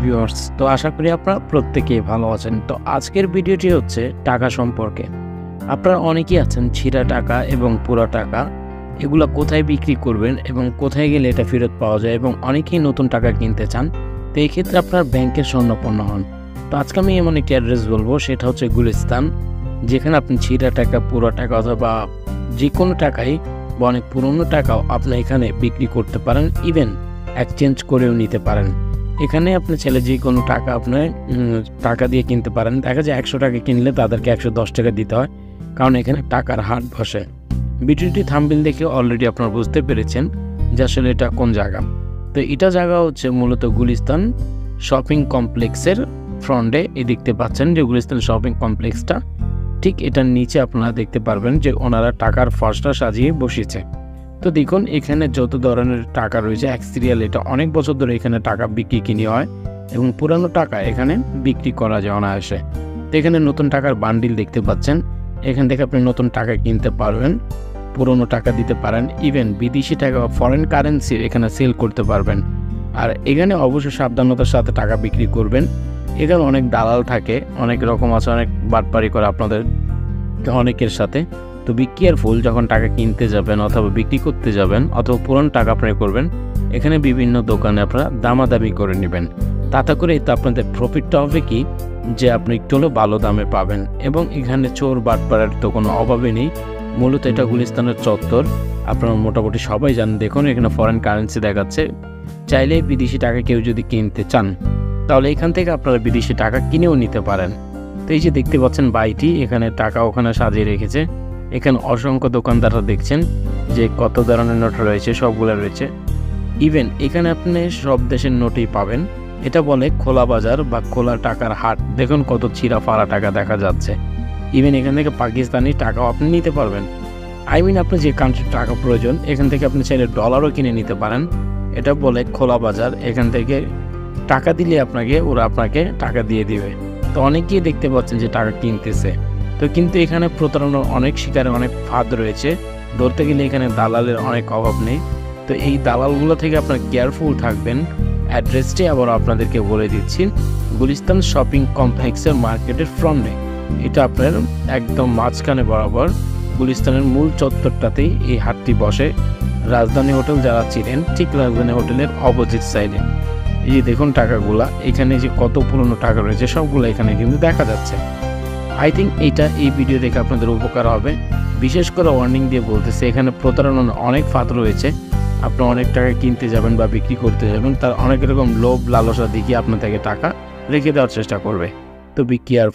Viewers, তো আশা করি আপনারা প্রত্যেকেই ভালো আছেন। তো আজকের ভিডিওটি হচ্ছে টাকা সম্পর্কে। আপনারা অনেকেই আছেন ছিঁড়া টাকা এবং পুরা টাকা এগুলা কোথায় বিক্রি করবেন এবং কোথায় গেলে এটা ফেরত পাওয়া যায়, এবং অনেকেই নতুন টাকা কিনতে চান। তো এই ক্ষেত্রে আপনার ব্যাংকের স্বর্ণাপন্ন হন। তো আজকে আমি এমন একটি অ্যাড্রেস বলবো, সেটা হচ্ছে গুলিস্তান, যেখানে আপনি ছিঁড়া টাকা, পুরা টাকা অথবা যে কোনো টাকাই বা অনেক পুরনো টাকাও আপনি এখানে বিক্রি করতে পারেন, ইভেন এক্সচেঞ্জ করেও নিতে পারেন। এখানে আপনি চাইলে যে কোনো টাকা আপনি টাকা দিয়ে কিনতে পারেন। দেখা যায় 100 টাকা কিনলে তাদেরকে 110 টাকা দিতে হয়, কারণ এখানে টাকার হাট বসে। ভিডিওটি থাম্বনেল দেখে অলরেডি আপনারা বুঝতে পেরেছেন যে আসলে এটা কোন জায়গা। তো এটা জায়গা হচ্ছে মূলত গুলিস্তান শপিং কমপ্লেক্সের ফ্রন্টে। এই দেখতে পাচ্ছেন যে গুলিস্তান শপিং কমপ্লেক্সটা, ঠিক এটার নিচে আপনারা দেখতে পারবেন যে ওনারা টাকার ফার্স্টটা সাজিয়ে বসিয়েছে। তো দেখুন এখানে যত ধরনের টাকা রয়েছে এক সিরিয়াল, এটা অনেক বছর ধরে এখানে টাকা বিক্রি কিনি হয় এবং পুরানো টাকা এখানে বিক্রি করা যায় অনায়াসে। তো এখানে নতুন টাকার বান্ডিল দেখতে পাচ্ছেন, এখান থেকে আপনি নতুন টাকা কিনতে পারবেন, পুরনো টাকা দিতে পারেন, ইভেন বিদেশি টাকা বা ফরেন কারেন্সি এখানে সেল করতে পারবেন। আর এখানে অবশ্যই সাবধানতার সাথে টাকা বিক্রি করবেন। এখানে অনেক দালাল থাকে, অনেক রকম আছে, অনেক বাটপারি করে আপনাদের অনেকের সাথে। তো বি কেয়ারফুল যখন টাকা কিনতে যাবেন অথবা বিক্রি করতে যাবেন অথবা পুরনো টাকা আপনি করবেন, এখানে বিভিন্ন দোকানে আপনারা দামাদামি করে নেবেন। তাতে করে তো আপনাদের প্রফিটটা হবে কি, যে আপনি একটু হলেও ভালো দামে পাবেন। এবং এখানে চোর বাটপাড়ার তো কোনো অভাবে নেই। মূলত এটা গুলিস্তানের চত্বর, আপনারা মোটামুটি সবাই জানেন। দেখুন এখানে ফরেন কারেন্সি দেখাচ্ছে, চাইলে বিদেশি টাকা কেউ যদি কিনতে চান তাহলে এখান থেকে আপনারা বিদেশি টাকা কিনেও নিতে পারেন। তো এই যে দেখতে পাচ্ছেন বাইটি, এখানে টাকা ওখানে সাজিয়ে রেখেছে। এখানে অসংখ্য দোকানদাররা দেখছেন যে কত ধরনের নোট রয়েছে, সবগুলো রয়েছে। ইভেন এখানে আপনি সব দেশের নোটই পাবেন। এটা বলে খোলা বাজার বা খোলা টাকার হাট। দেখুন কত ছিঁড়া ফাড়া টাকা দেখা যাচ্ছে। ইভেন এখান থেকে পাকিস্তানি টাকাও আপনি নিতে পারবেন। আপনি যে কান্ট্রির টাকা প্রয়োজন এখান থেকে আপনি চাইলে ডলারও কিনে নিতে পারেন। এটা বলে খোলা বাজার। এখান থেকে টাকা দিলে ওরা আপনাকে টাকা দিয়ে দিবে। তো অনেকেই দেখতে পাচ্ছেন যে টাকা কিনতেছে। তো কিন্তু এখানে প্রতারণার অনেক শিকারের অনেক ফাঁদ রয়েছে। ধরতে গেলে এখানে দালালের অনেক অভাব নেই। তো এই দালালগুলো থেকে আপনারা কেয়ারফুল থাকবেন। অ্যাড্রেসটি আবার আপনাদেরকে বলে দিচ্ছি, গুলিস্তান শপিং কমপ্লেক্সের মার্কেটের ফ্রন্টে। এটা আপনার একদম মাঝখানে বরাবর গুলিস্তানের মূল চত্বরটাতেই এই হাটটি বসে। রাজধানী হোটেল যারা চিনেন, ঠিক রাজধানী হোটেলের অপোজিট সাইডে। এই যে দেখুন টাকাগুলা, এখানে যে কত পুরনো টাকা রয়েছে সবগুলো এখানে কিন্তু দেখা যাচ্ছে। আই থিঙ্ক এই ভিডিও দেখে আপনাদের উপকার হবে। বিশেষ করে ওয়ার্নিং দিয়ে বলতেছে, এখানে প্রতারণার অনেক ফাঁদ রয়েছে। আপনি অনেক টাকা কিনতে যাবেন বা বিক্রি করতে যাবেন, তার অনেক রকম লোভ লালসা দেখিয়ে আপনার থেকে টাকা রেখে দেওয়ার চেষ্টা করবে। তো বি কেয়ারফুল।